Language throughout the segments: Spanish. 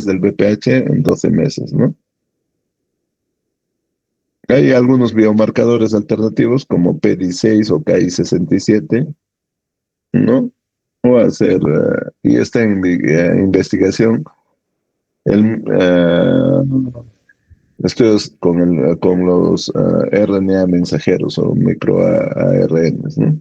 del VPH en 12 meses, ¿no? Hay algunos biomarcadores alternativos como PDI6 o KI67, ¿no? O hacer, y está en investigación, el, estudios con los RNA mensajeros o microARNs, ¿no?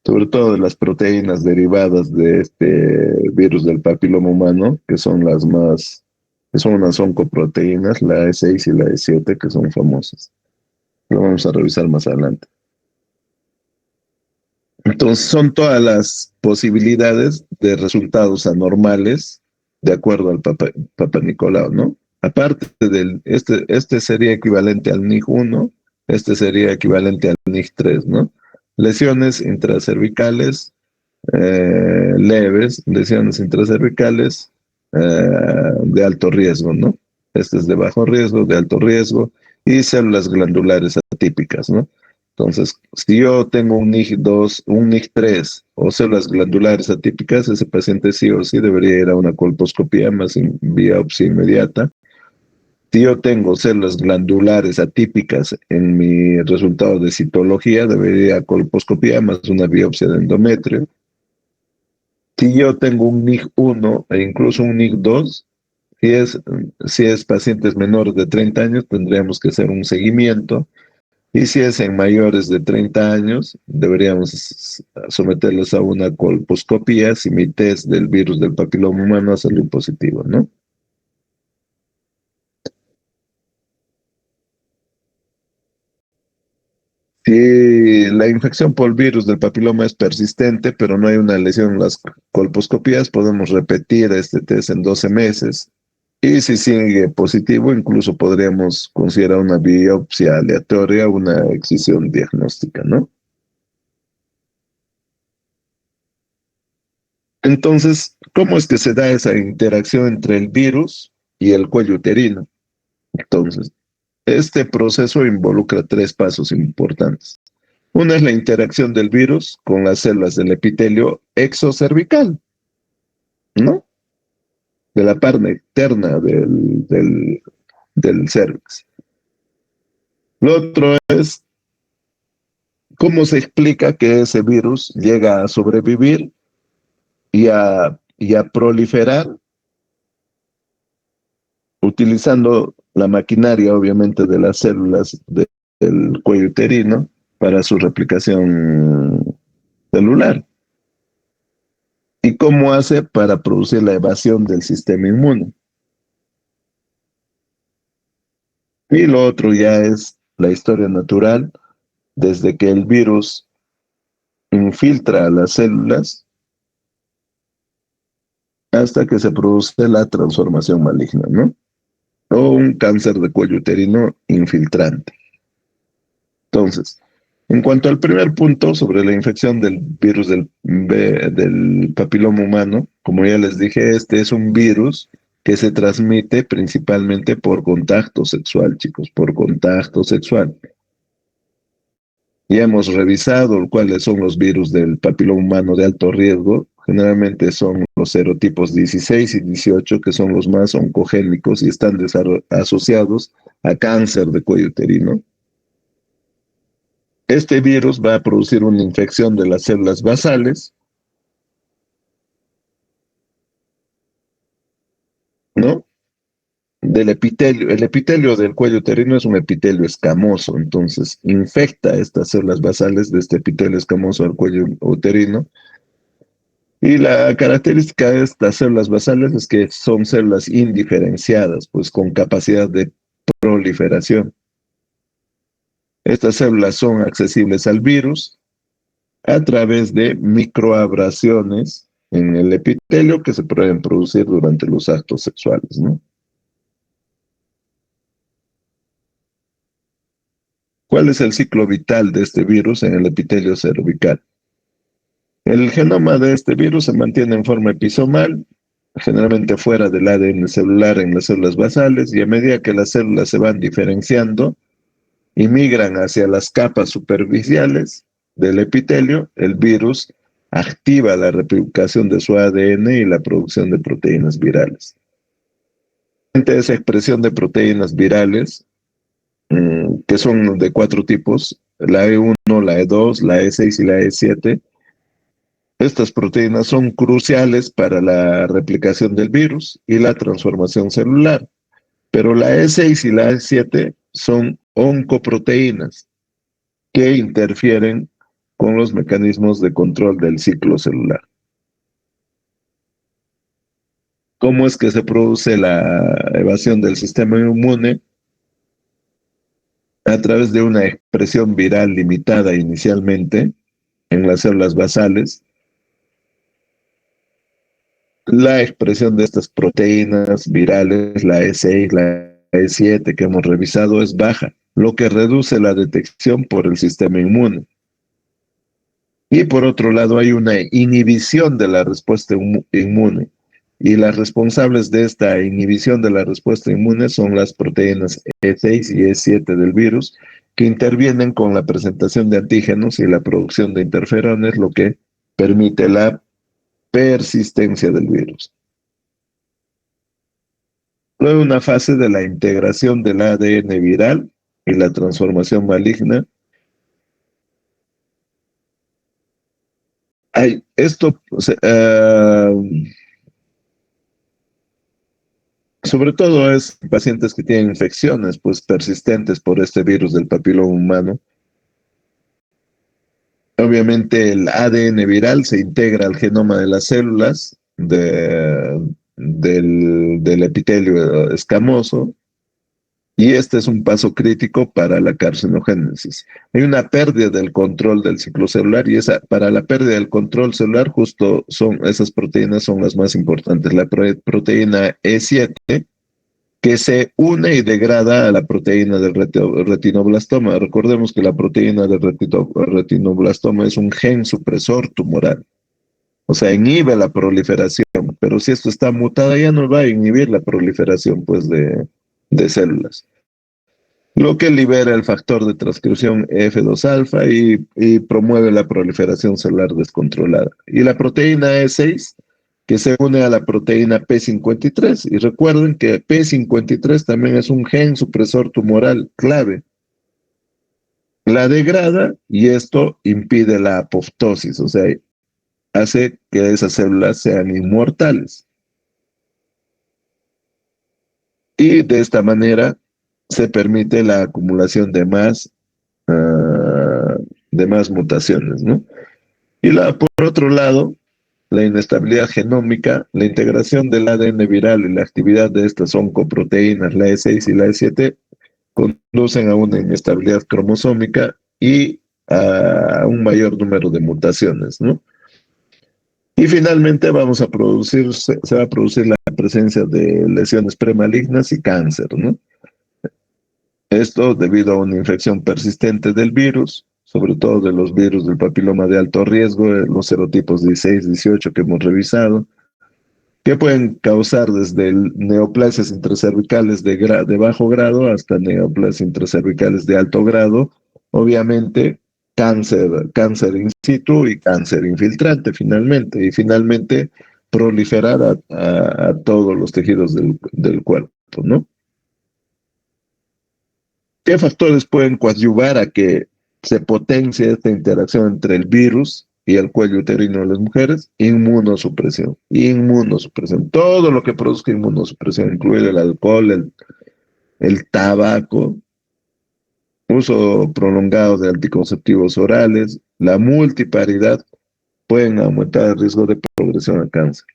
Sobre todo de las proteínas derivadas de este virus del papiloma humano, que son unas oncoproteínas, la E6 y la E7, que son famosas. Lo vamos a revisar más adelante. Entonces, son todas las posibilidades de resultados anormales de acuerdo al Papa Nicolau, ¿no? Aparte este sería equivalente al NIG1, este sería equivalente al NIG3, ¿no? Lesiones intracervicales leves, lesiones intracervicales de alto riesgo, ¿no? Este es de bajo riesgo, de alto riesgo, y células glandulares atípicas, ¿no? Entonces, si yo tengo un NIG2, un NIG3 o células glandulares atípicas, ese paciente sí o sí debería ir a una colposcopía más biopsia inmediata. Si yo tengo células glandulares atípicas en mi resultado de citología, debería ir a colposcopía más una biopsia de endometrio. Si yo tengo un NIG1 e incluso un NIG2, si es pacientes menores de 30 años, tendríamos que hacer un seguimiento. Y si es en mayores de 30 años, deberíamos someterlos a una colposcopía si mi test del virus del papiloma humano salió positivo, ¿no? Si la infección por virus del papiloma es persistente, pero no hay una lesión en las colposcopías, podemos repetir este test en 12 meses. Y si sigue positivo, incluso podríamos considerar una biopsia aleatoria, una excisión diagnóstica, ¿no? Entonces, ¿cómo es que se da esa interacción entre el virus y el cuello uterino? Entonces, este proceso involucra tres pasos importantes. Una es la interacción del virus con las células del epitelio exocervical, ¿no? De la parte externa del cervix. Lo otro es cómo se explica que ese virus llega a sobrevivir y a proliferar utilizando la maquinaria, obviamente, de las células del cuello uterino para su replicación celular. ¿Y cómo hace para producir la evasión del sistema inmune? Y lo otro ya es la historia natural, desde que el virus infiltra a las células hasta que se produce la transformación maligna, ¿no? O un cáncer de cuello uterino infiltrante. Entonces, en cuanto al primer punto sobre la infección del virus del papiloma humano, como ya les dije, este es un virus que se transmite principalmente por contacto sexual, chicos, por contacto sexual. Ya hemos revisado cuáles son los virus del papiloma humano de alto riesgo. Generalmente son los serotipos 16 y 18, que son los más oncogénicos y están asociados a cáncer de cuello uterino. Este virus va a producir una infección de las células basales, ¿no? Del epitelio. El epitelio del cuello uterino es un epitelio escamoso, entonces infecta estas células basales de este epitelio escamoso del cuello uterino. Y la característica de estas células basales es que son células indiferenciadas, pues con capacidad de proliferación. Estas células son accesibles al virus a través de microabrasiones en el epitelio que se pueden producir durante los actos sexuales, ¿no? ¿Cuál es el ciclo vital de este virus en el epitelio cervical? El genoma de este virus se mantiene en forma episomal, generalmente fuera del ADN celular en las células basales, y a medida que las células se van diferenciando y migran hacia las capas superficiales del epitelio, el virus activa la replicación de su ADN y la producción de proteínas virales. esa expresión de proteínas virales, que son de 4 tipos, la E1, la E2, la E6 y la E7. Estas proteínas son cruciales para la replicación del virus y la transformación celular, pero la E6 y la E7 son oncoproteínas que interfieren con los mecanismos de control del ciclo celular. ¿Cómo es que se produce la evasión del sistema inmune? A través de una expresión viral limitada inicialmente en las células basales. La expresión de estas proteínas virales, la E6, la E7 que hemos revisado, es baja, lo que reduce la detección por el sistema inmune. Y por otro lado, hay una inhibición de la respuesta inmune. Y las responsables de esta inhibición de la respuesta inmune son las proteínas E6 y E7 del virus, que intervienen con la presentación de antígenos y la producción de interferones, lo que permite la persistencia del virus. Luego una fase de la integración del ADN viral y la transformación maligna. Esto, sobre todo es pacientes que tienen infecciones pues, persistentes por este virus del papiloma humano. Obviamente el ADN viral se integra al genoma de las células del epitelio escamoso, y este es un paso crítico para la carcinogénesis. Hay una pérdida del control del ciclo celular, y para la pérdida del control celular justo esas proteínas son las más importantes. La proteína E7, que se une y degrada a la proteína del retinoblastoma. Recordemos que la proteína del retinoblastoma es un gen supresor tumoral. O sea, inhibe la proliferación, pero si esto está mutada ya no va a inhibir la proliferación pues, de células. Lo que libera el factor de transcripción F2-alfa y promueve la proliferación celular descontrolada. Y la proteína E6, que se une a la proteína P53. Y recuerden que P53 también es un gen supresor tumoral clave. La degrada y esto impide la apoptosis, o sea, hace que esas células sean inmortales. Y de esta manera se permite la acumulación de más mutaciones, ¿no? Y por otro lado, la inestabilidad genómica, la integración del ADN viral y la actividad de estas oncoproteínas, la E6 y la E7, conducen a una inestabilidad cromosómica y a un mayor número de mutaciones, ¿no? Y finalmente se va a producir la presencia de lesiones premalignas y cáncer, ¿no? Esto debido a una infección persistente del virus, sobre todo de los virus del papiloma de alto riesgo, los serotipos 16, 18 que hemos revisado, que pueden causar desde neoplasias intracervicales de bajo grado hasta neoplasias intracervicales de alto grado, obviamente cáncer in situ y cáncer infiltrante finalmente, y finalmente proliferar a todos los tejidos del cuerpo, ¿no? ¿Qué factores pueden coadyuvar a que se potencie esta interacción entre el virus y el cuello uterino de las mujeres? Inmunosupresión. Inmunosupresión. Todo lo que produzca inmunosupresión, incluido el alcohol, el tabaco, uso prolongado de anticonceptivos orales, la multiparidad, pueden aumentar el riesgo de progresión a cáncer.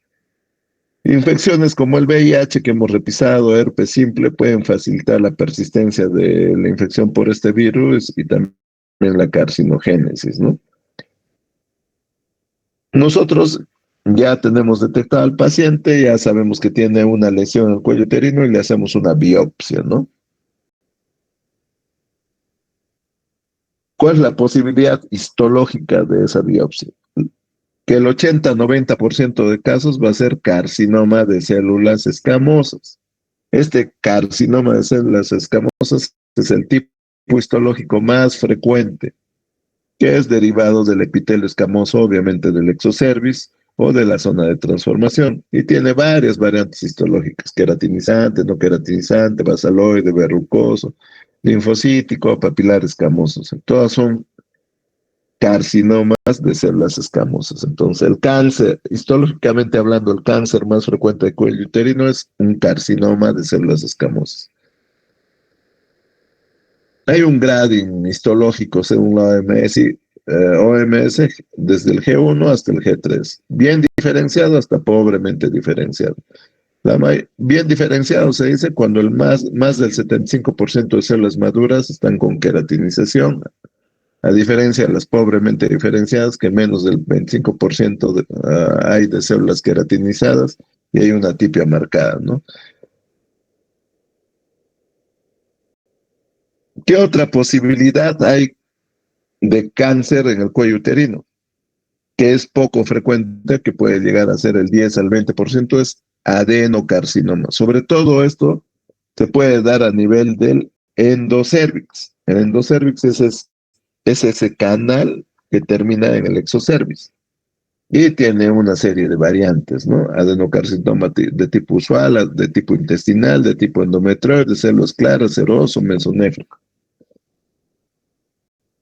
Infecciones como el VIH que hemos revisado, herpes simple, pueden facilitar la persistencia de la infección por este virus y también la carcinogénesis, ¿no? Nosotros ya tenemos detectado al paciente, ya sabemos que tiene una lesión en el cuello uterino y le hacemos una biopsia, ¿no? ¿Cuál es la posibilidad histológica de esa biopsia? Que el 80-90% de casos va a ser carcinoma de células escamosas. Este carcinoma de células escamosas es el tipo histológico más frecuente, que es derivado del epitelio escamoso, obviamente del exocervix, o de la zona de transformación. Y tiene varias variantes histológicas, queratinizante, no queratinizante, basaloide, verrucoso, linfocítico, papilar escamosos. Todas son carcinomas de células escamosas. Entonces, el cáncer, histológicamente hablando, el cáncer más frecuente de cuello uterino es un carcinoma de células escamosas. Hay un grading histológico según la OMS desde el G1 hasta el G3, bien diferenciado hasta pobremente diferenciado. Bien diferenciado se dice cuando más del 75% de células maduras están con queratinización, a diferencia de las pobremente diferenciadas, que menos del 25% hay de células queratinizadas y hay una tipia marcada, ¿no? ¿Qué otra posibilidad hay de cáncer en el cuello uterino? Que es poco frecuente, que puede llegar a ser el 10 al 20%, es adenocarcinoma. Sobre todo esto se puede dar a nivel del endocervix. El endocervix es ese canal que termina en el exocervix. Y tiene una serie de variantes, ¿no? Adenocarcinoma de tipo usual, de tipo intestinal, de tipo endometrioide, de células claras, seroso, mesonéfrico.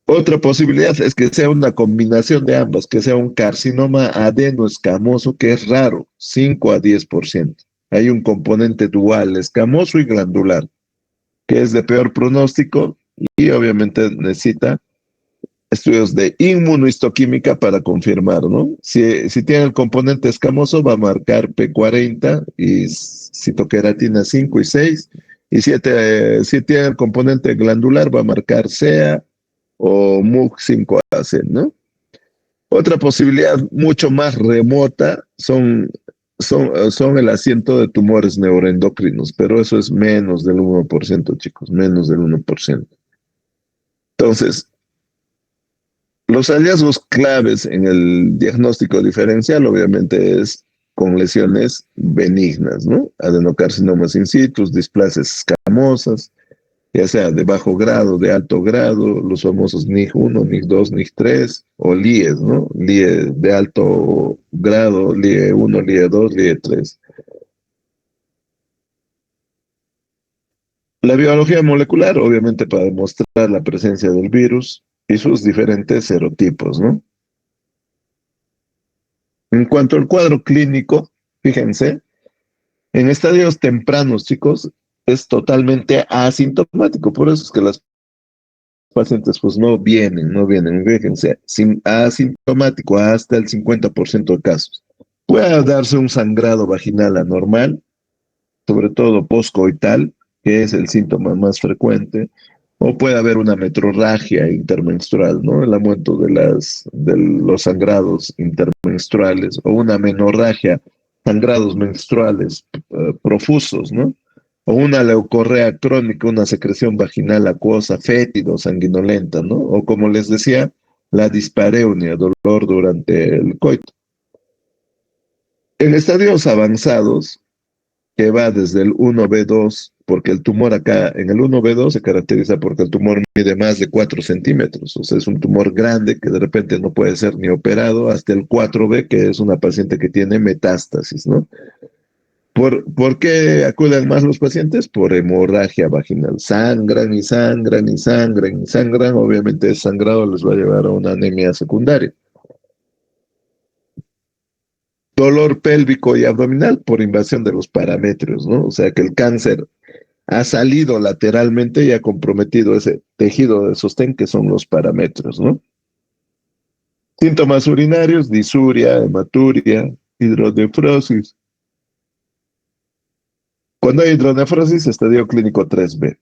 Otra posibilidad es que sea una combinación de ambas, que sea un carcinoma adenoescamoso, que es raro, 5 a 10%. Hay un componente dual, escamoso y glandular, que es de peor pronóstico y obviamente necesita estudios de inmunohistoquímica para confirmar, ¿no? Si tiene el componente escamoso, va a marcar P40 y citoqueratina 5 y 6. Y si tiene el componente glandular, va a marcar CEA o MUC5AC, ¿no? Otra posibilidad mucho más remota son el asiento de tumores neuroendocrinos, pero eso es menos del 1%, chicos, menos del 1%. Entonces, los hallazgos claves en el diagnóstico diferencial, obviamente, es con lesiones benignas, ¿no? Adenocarcinomas in situ, displasias escamosas, ya sea de bajo grado, de alto grado, los famosos NIG1, NIG2, NIG3, o LIEs, ¿no? LIE de alto grado, LIE1, LIE2, LIE3. La biología molecular, obviamente, para demostrar la presencia del virus y sus diferentes serotipos, ¿no? En cuanto al cuadro clínico, fíjense, en estadios tempranos, chicos, es totalmente asintomático. Por eso es que las pacientes pues no vienen, fíjense, asintomático hasta el 50% de casos. Puede darse un sangrado vaginal anormal, sobre todo postcoital, que es el síntoma más frecuente, o puede haber una metrorragia intermenstrual, ¿no? El aumento de los sangrados intermenstruales, o una menorragia, sangrados menstruales profusos, ¿no? O una leucorrea crónica, una secreción vaginal acuosa, fétido, sanguinolenta, ¿no? O como les decía, la dispareunia, dolor durante el coito. En estadios avanzados, que va desde el 1B2, porque el tumor acá en el 1B2 se caracteriza porque el tumor mide más de 4 centímetros, o sea, es un tumor grande que de repente no puede ser ni operado, hasta el 4B, que es una paciente que tiene metástasis, ¿no? ¿Por qué acuden más los pacientes? Por hemorragia vaginal. Sangran y sangran y sangran y sangran. Obviamente el sangrado les va a llevar a una anemia secundaria. Dolor pélvico y abdominal por invasión de los paramétrios, ¿no? O sea que el cáncer ha salido lateralmente y ha comprometido ese tejido de sostén que son los paramétrios, ¿no? Síntomas urinarios, disuria, hematuria, hidronefrosis. Cuando hay hidronefrosis, estadio clínico 3B.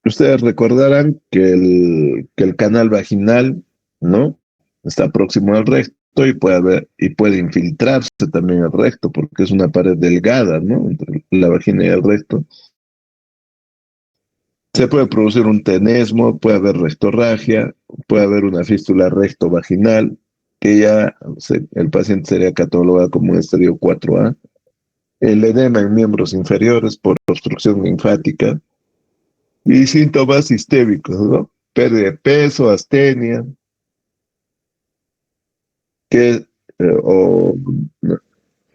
Ustedes recordarán que el canal vaginal, ¿no? Está próximo al recto y puede infiltrarse también al recto porque es una pared delgada, ¿no? Entre la vagina y el recto. Se puede producir un tenesmo, puede haber rectorragia, puede haber una fístula recto-vaginal, que ya el paciente sería catalogado como un estadio 4A. el edema en miembros inferiores por obstrucción linfática y síntomas sistémicos, ¿no? Pérdida de peso, astenia, que, o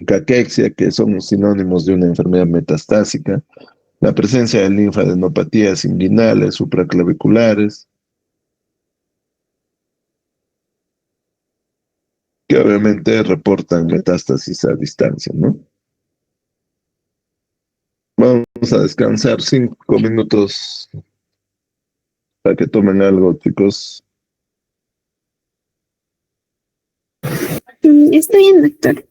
caquexia, que son sinónimos de una enfermedad metastásica, la presencia de linfadenopatías inguinales, supraclaviculares, que obviamente reportan metástasis a distancia, ¿no? Vamos a descansar 5 minutos para que tomen algo, chicos. Está bien, doctor.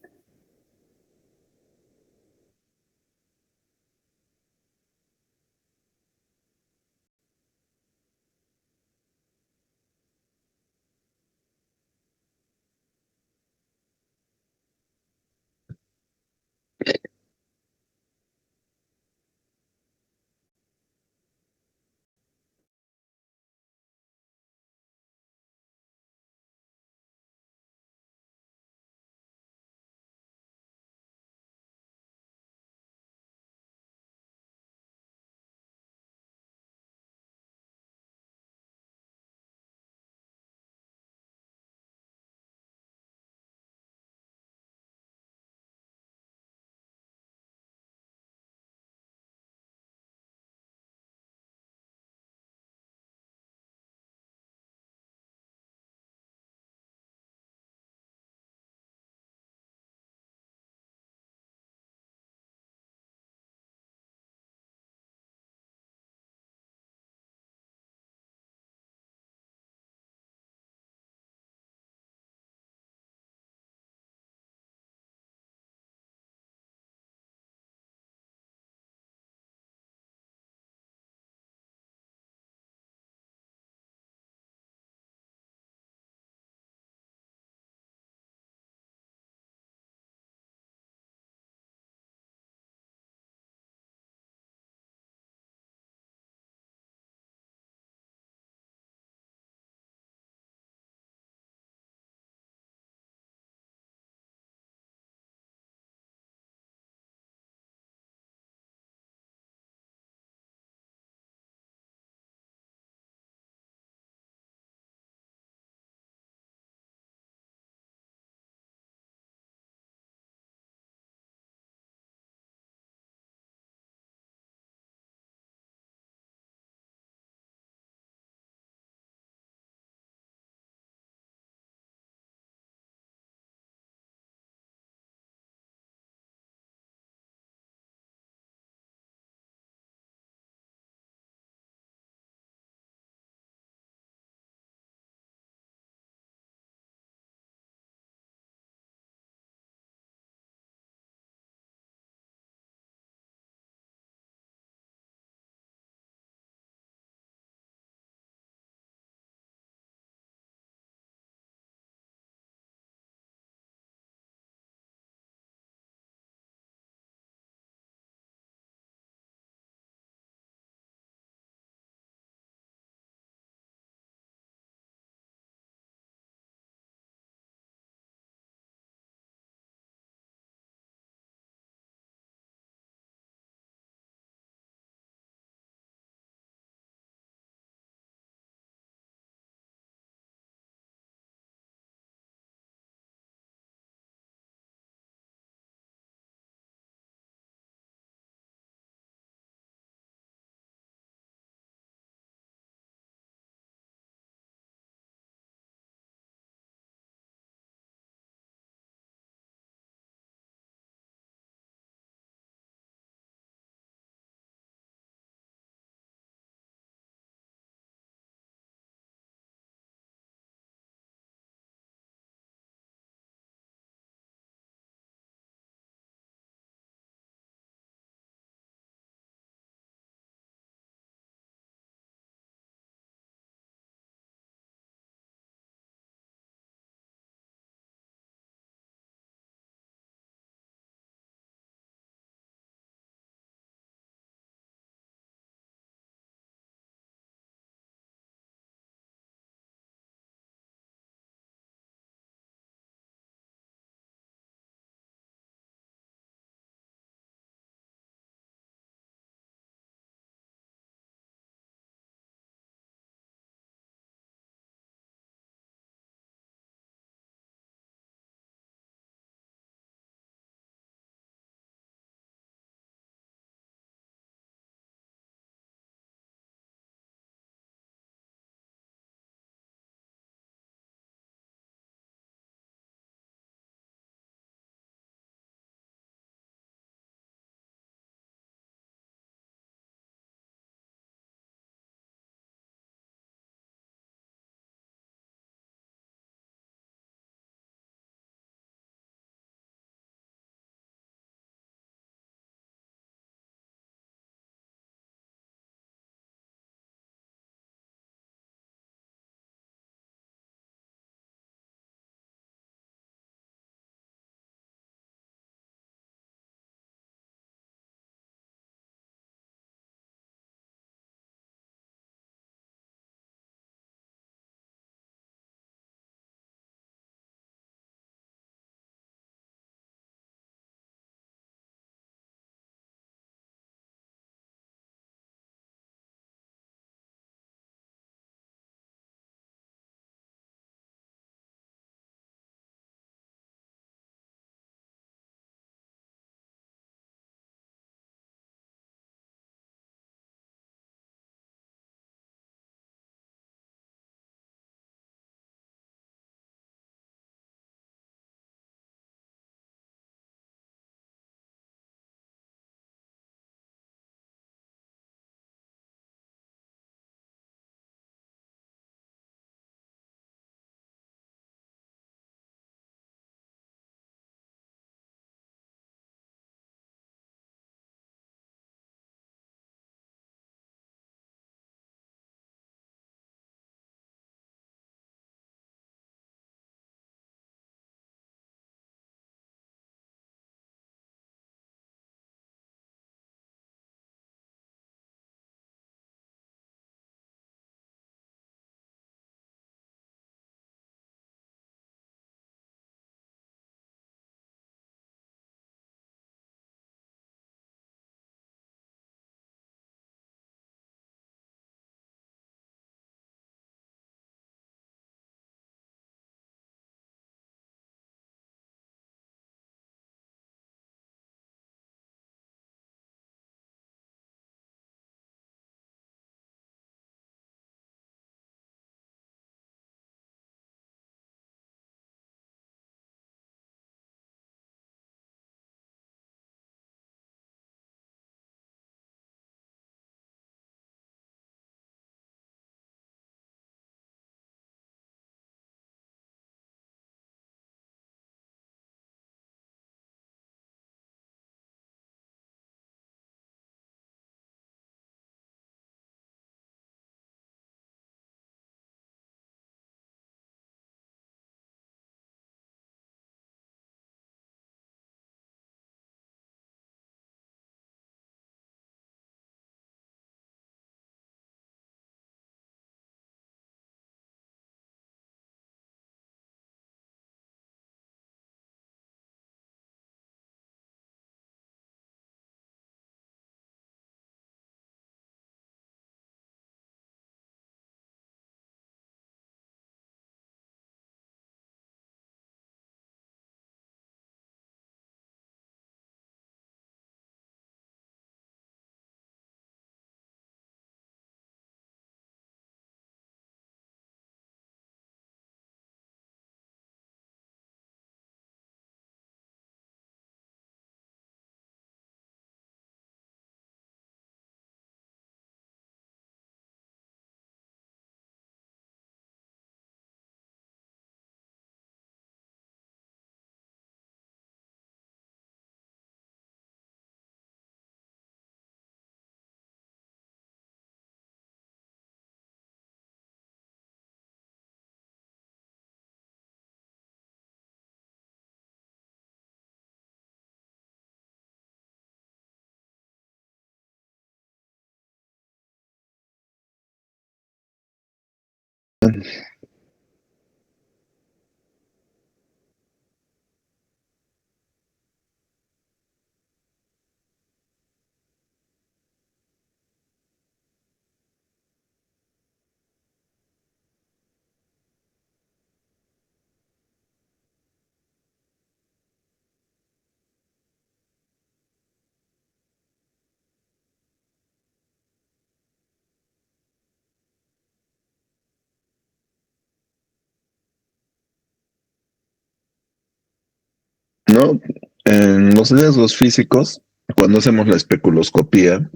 ¿No? En los riesgos físicos, cuando hacemos la especuloscopía,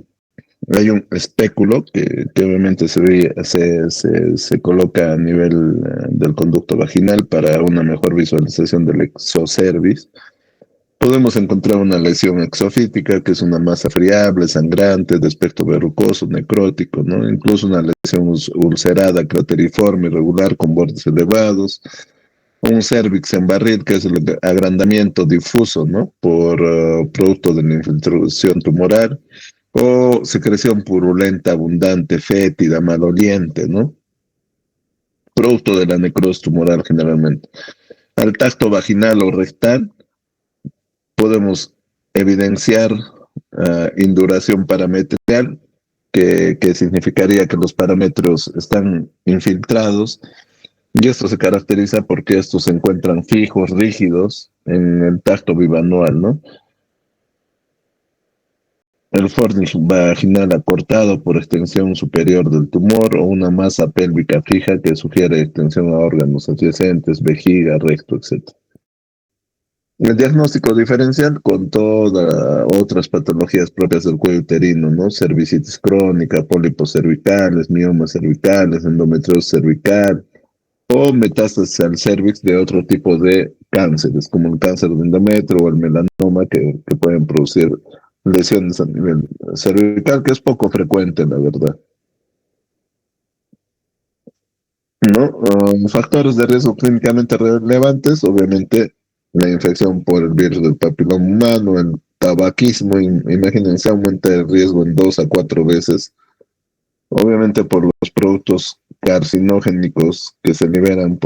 hay un espéculo que obviamente se coloca a nivel del conducto vaginal para una mejor visualización del exocervix. Podemos encontrar una lesión exofítica, que es una masa friable, sangrante, de aspecto verrucoso, necrótico, ¿no? Incluso una lesión ulcerada, crateriforme, irregular, con bordes elevados. Un cervix en barril, que es el agrandamiento difuso, ¿no? Por producto de la infiltración tumoral, o secreción purulenta, abundante, fétida, maloliente, ¿no? Producto de la necrosis tumoral generalmente. Al tacto vaginal o rectal podemos evidenciar induración parametrial, que significaría que los parámetros están infiltrados, y esto se caracteriza porque estos se encuentran fijos, rígidos en el tacto bivanual, ¿no? El fornix vaginal acortado por extensión superior del tumor, o una masa pélvica fija que sugiere extensión a órganos adyacentes, vejiga, recto, etc. El diagnóstico diferencial con todas otras patologías propias del cuello uterino, ¿no? Cervicitis crónica, pólipos cervicales, miomas cervicales, endometriosis cervical, o metástasis al cervix de otro tipo de cánceres, como el cáncer de endometrio o el melanoma, que pueden producir lesiones a nivel cervical, que es poco frecuente, la verdad. ¿No? Factores de riesgo clínicamente relevantes, obviamente la infección por el virus del papiloma humano, el tabaquismo, imagínense, aumenta el riesgo en 2 a 4 veces, obviamente por los productos carcinogénicos que se liberan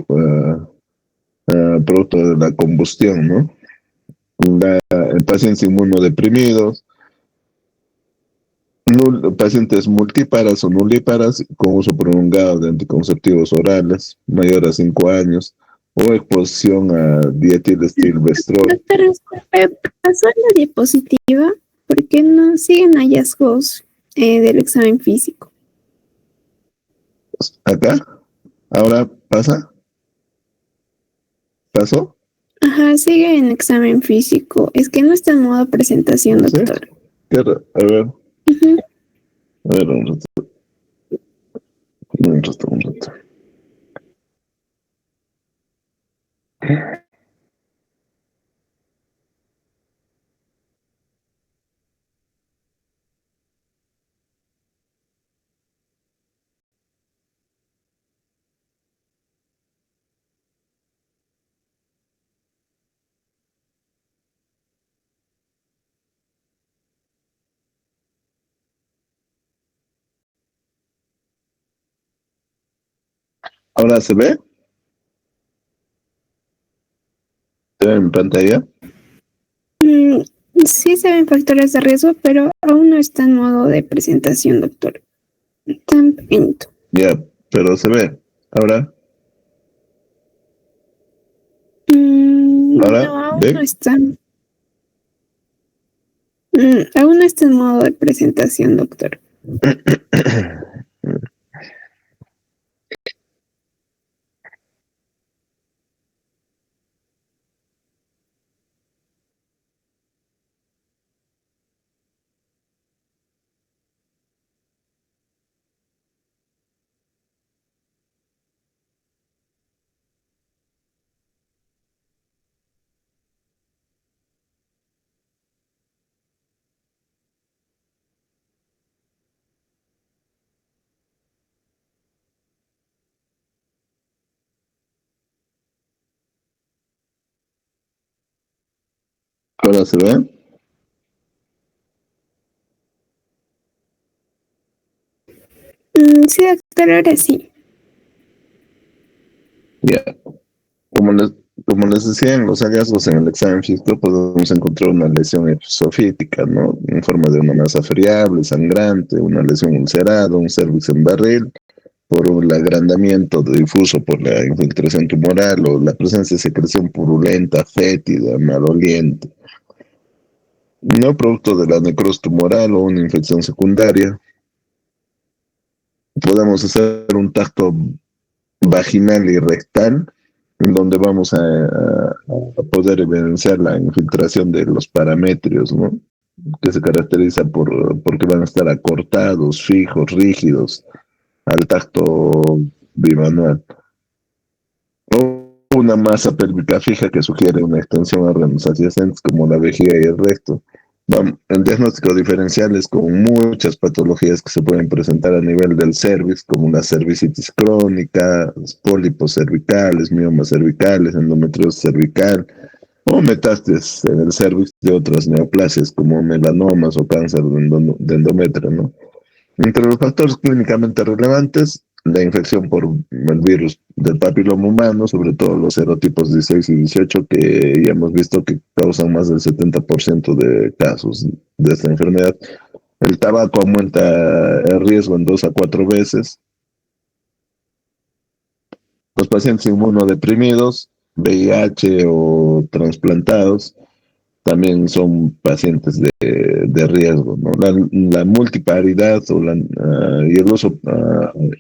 producto de la combustión, ¿no? Pacientes inmunodeprimidos, pacientes multíparas o nulíparas con uso prolongado de anticonceptivos orales mayor a 5 años, o exposición a dietilestilbestrol. Doctor, disculpe, pasó la diapositiva porque no siguen hallazgos del examen físico. Acá, ahora pasó. Ajá, sigue en examen físico. Es que no está en modo presentación, ¿Sí? doctor. A ver, Ujú. a ver, un rato, un rato, un rato. Ahora se ve, se ve en pantalla. Mm, sí se ven factores de riesgo, pero aún no está en modo de presentación, doctor. Tan pequeñito. Ya, pero se ve. Ahora, No, aún no ve. está. Aún no está en modo de presentación, doctor. Ahora se ve. Sí, doctor, ahora sí. Ya. Como les, como les decía, en los hallazgos en el examen físico podemos encontrar una lesión exofítica, ¿no? En forma de una masa friable, sangrante, una lesión ulcerada, un cervix en barril, por un agrandamiento difuso por la infiltración tumoral o la presencia de secreción purulenta, fétida, maloliente, no producto de la necrosis tumoral o una infección secundaria. Podemos hacer un tacto vaginal y rectal, en donde vamos a poder evidenciar la infiltración de los parametrios, ¿no? Que se caracteriza porque van a estar acortados, fijos, rígidos, al tacto bimanual. O una masa pélvica fija que sugiere una extensión a órganos adyacentes como la vejiga y el recto. El diagnóstico diferencial es con muchas patologías que se pueden presentar a nivel del cervix, como la cervicitis crónica, pólipos cervicales, miomas cervicales, endometriosis cervical, o metástasis en el cervix de otras neoplasias como melanomas o cáncer de endometrio, ¿no? Entre los factores clínicamente relevantes, la infección por el virus del papiloma humano, sobre todo los serotipos 16 y 18, que ya hemos visto que causan más del 70% de casos de esta enfermedad. El tabaco aumenta el riesgo en 2 a 4 veces. Los pacientes inmunodeprimidos, VIH o trasplantados, también son pacientes de riesgo, ¿no? La multiparidad o y el uso,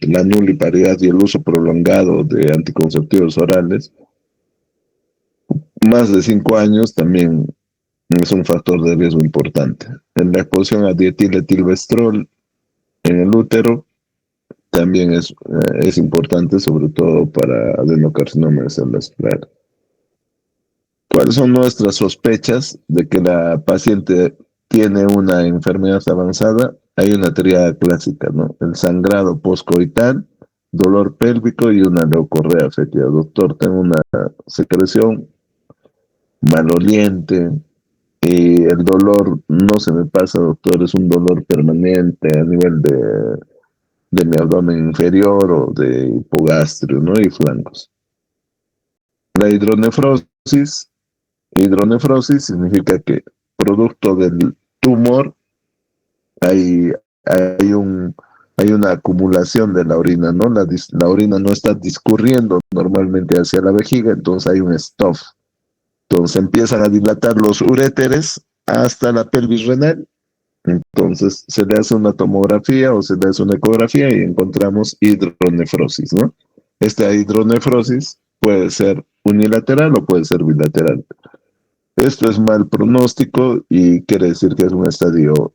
la nuliparidad y el uso prolongado de anticonceptivos orales, más de 5 años también es un factor de riesgo importante. En la exposición a dietiletilvestrol en el útero también es importante, sobre todo para adenocarcinoma de células claras. ¿Cuáles son nuestras sospechas de que la paciente tiene una enfermedad avanzada? Hay una teoría clásica, ¿no? El sangrado postcoital, dolor pélvico y una leucorrea fétida. Doctor, tengo una secreción maloliente y el dolor no se me pasa, doctor, es un dolor permanente a nivel de mi abdomen inferior o de hipogastrio, ¿no? Y flancos. La hidronefrosis significa que producto del tumor hay, hay, un, hay una acumulación de la orina, ¿no? La orina no está discurriendo normalmente hacia la vejiga, entonces hay un stop. Entonces empiezan a dilatar los uréteres hasta la pelvis renal. Entonces se le hace una tomografía o se le hace una ecografía y encontramos hidronefrosis, ¿no? Esta hidronefrosis puede ser unilateral o puede ser bilateral. Esto es mal pronóstico y quiere decir que es un estadio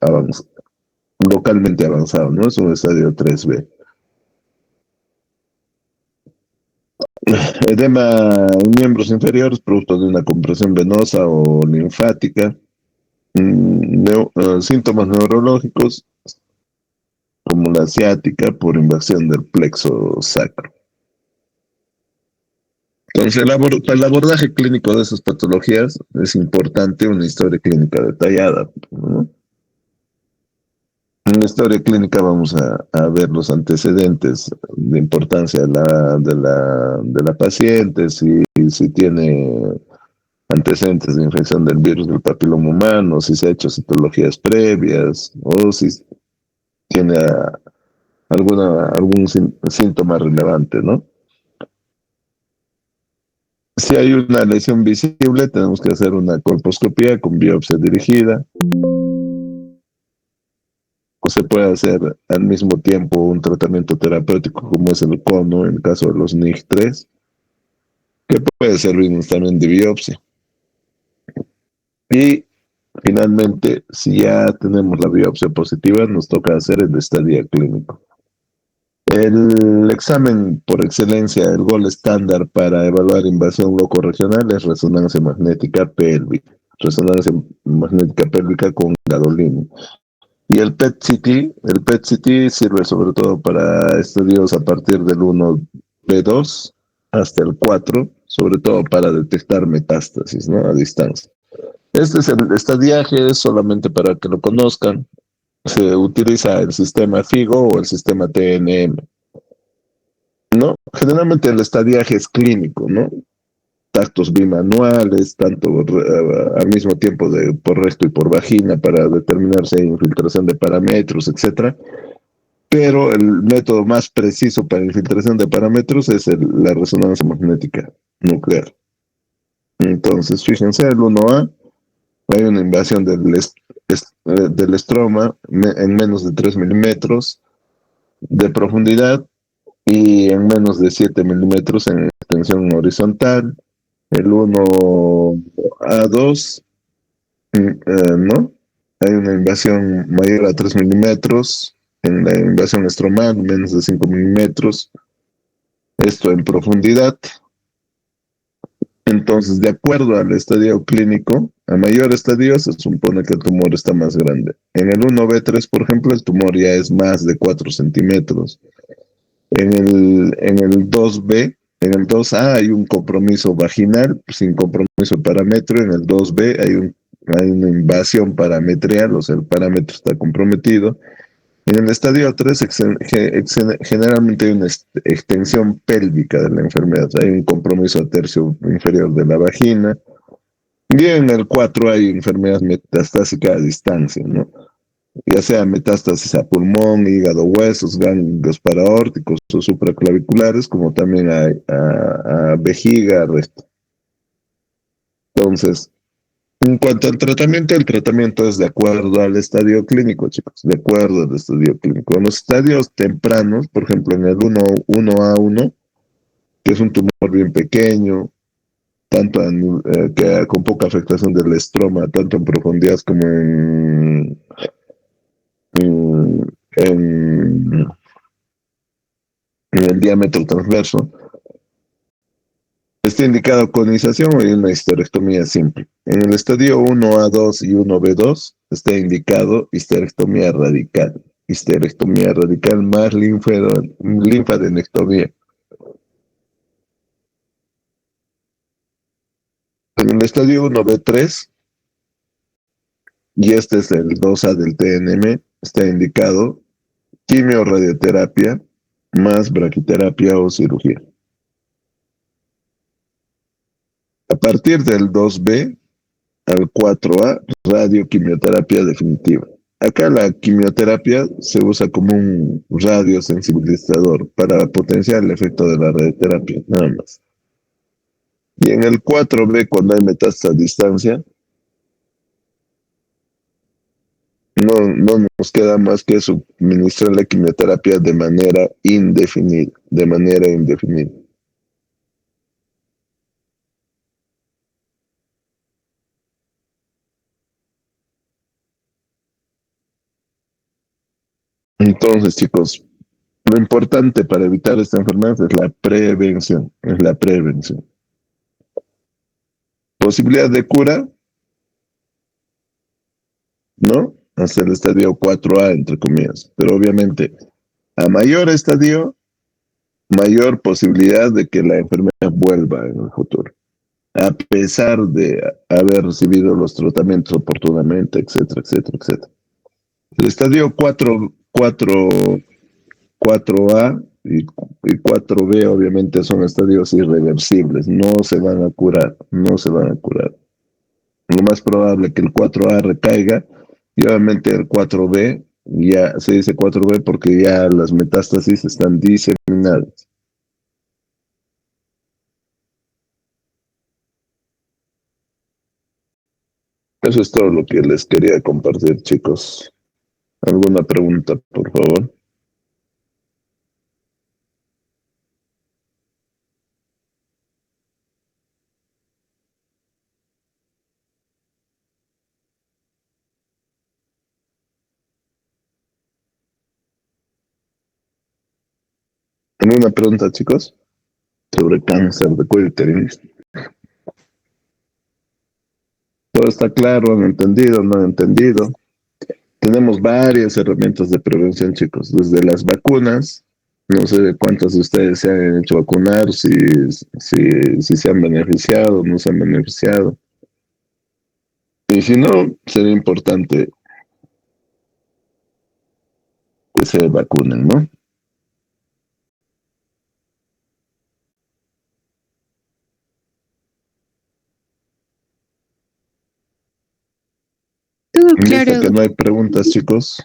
localmente avanzado, ¿no? Es un estadio 3B. Edema en miembros inferiores, producto de una compresión venosa o linfática. Síntomas neurológicos, como la ciática por invasión del plexo sacro. Entonces, para el abordaje clínico de esas patologías es importante una historia clínica detallada, ¿no? En la historia clínica vamos a ver los antecedentes de importancia de la paciente, si tiene antecedentes de infección del virus del papiloma humano, si se ha hecho citologías previas o si tiene algún síntoma relevante, ¿no? Si hay una lesión visible, tenemos que hacer una colposcopía con biopsia dirigida. O se puede hacer al mismo tiempo un tratamiento terapéutico como es el cono en el caso de los NIG3, que puede servirnos también de biopsia. Y finalmente, si ya tenemos la biopsia positiva, nos toca hacer el estadio clínico. El examen por excelencia, el gol estándar para evaluar invasión locorregional es resonancia magnética pélvica. Resonancia magnética pélvica con gadolinium. Y el PET-CT sirve sobre todo para estudios a partir del 1B2 hasta el 4, sobre todo para detectar metástasis, ¿no? A distancia. Este es el estadiaje, solamente para que lo conozcan. Se utiliza el sistema FIGO o el sistema TNM. ¿no? Generalmente el estadiaje es clínico, ¿no? Tactos bimanuales, tanto al mismo tiempo por recto y por vagina para determinar si hay infiltración de parámetros, etcétera. Pero el método más preciso para infiltración de parámetros es la resonancia magnética nuclear. Entonces, fíjense, el 1A, hay una invasión del estroma en menos de 3 milímetros de profundidad y en menos de 7 milímetros en extensión horizontal. El 1A2, ¿no? Hay una invasión mayor a 3 milímetros, en la invasión estromal, menos de 5 milímetros, esto en profundidad. Entonces, de acuerdo al estadio clínico, a mayor estadio se supone que el tumor está más grande. En el 1B3, por ejemplo, el tumor ya es más de 4 centímetros. En el 2B, en el 2A hay un compromiso vaginal sin compromiso de parámetro. En el 2B hay una invasión parametrial, o sea, el parámetro está comprometido. En el estadio 3 generalmente hay una extensión pélvica de la enfermedad, hay un compromiso al tercio inferior de la vagina. Y en el 4 hay enfermedad metastásica a distancia, ¿no? Ya sea metástasis a pulmón, hígado, huesos, ganglios paraórticos o supraclaviculares, como también a vejiga, resto. Entonces, en cuanto al tratamiento, el tratamiento es de acuerdo al estadio clínico, chicos, de acuerdo al estadio clínico. En los estadios tempranos, por ejemplo, en el 1A1, que es un tumor bien pequeño, tanto con poca afectación del estroma, tanto en profundidad como en, en, en el diámetro transverso, está indicado conización o una histerectomía simple. En el estadio 1A2 y 1B2 está indicado histerectomía radical. Histerectomía radical más linfadenectomía. En el estadio 1B3, y este es el 2A del TNM, está indicado quimio-radioterapia más braquiterapia o cirugía. A partir del 2B al 4A, radioquimioterapia definitiva. Acá la quimioterapia se usa como un radiosensibilizador para potenciar el efecto de la radioterapia, nada más. Y en el 4B, cuando hay metástasis a distancia, no nos queda más que suministrar la quimioterapia de manera indefinida, de manera indefinida. Entonces, chicos, lo importante para evitar esta enfermedad es la prevención, es la prevención. Posibilidad de cura, ¿no? Hasta el estadio 4A, entre comillas. Pero obviamente, a mayor estadio, mayor posibilidad de que la enfermedad vuelva en el futuro, a pesar de haber recibido los tratamientos oportunamente, etcétera, etcétera, etcétera. El estadio 4A y 4B obviamente son estadios irreversibles, no se van a curar, no se van a curar. Lo más probable es que el 4A recaiga y obviamente el 4B, ya se dice 4B porque ya las metástasis están diseminadas. Eso es todo lo que les quería compartir, chicos. ¿Alguna pregunta, por favor? ¿Alguna pregunta, chicos? Sobre cáncer de cuello uterino. Todo está claro, han entendido, no han entendido. Tenemos varias herramientas de prevención, chicos, desde las vacunas. No sé de cuántas de ustedes se han hecho vacunar, si se han beneficiado, no se han beneficiado. Y si no, sería importante que se vacunen, ¿no? En vista Claro. que no hay preguntas, chicos,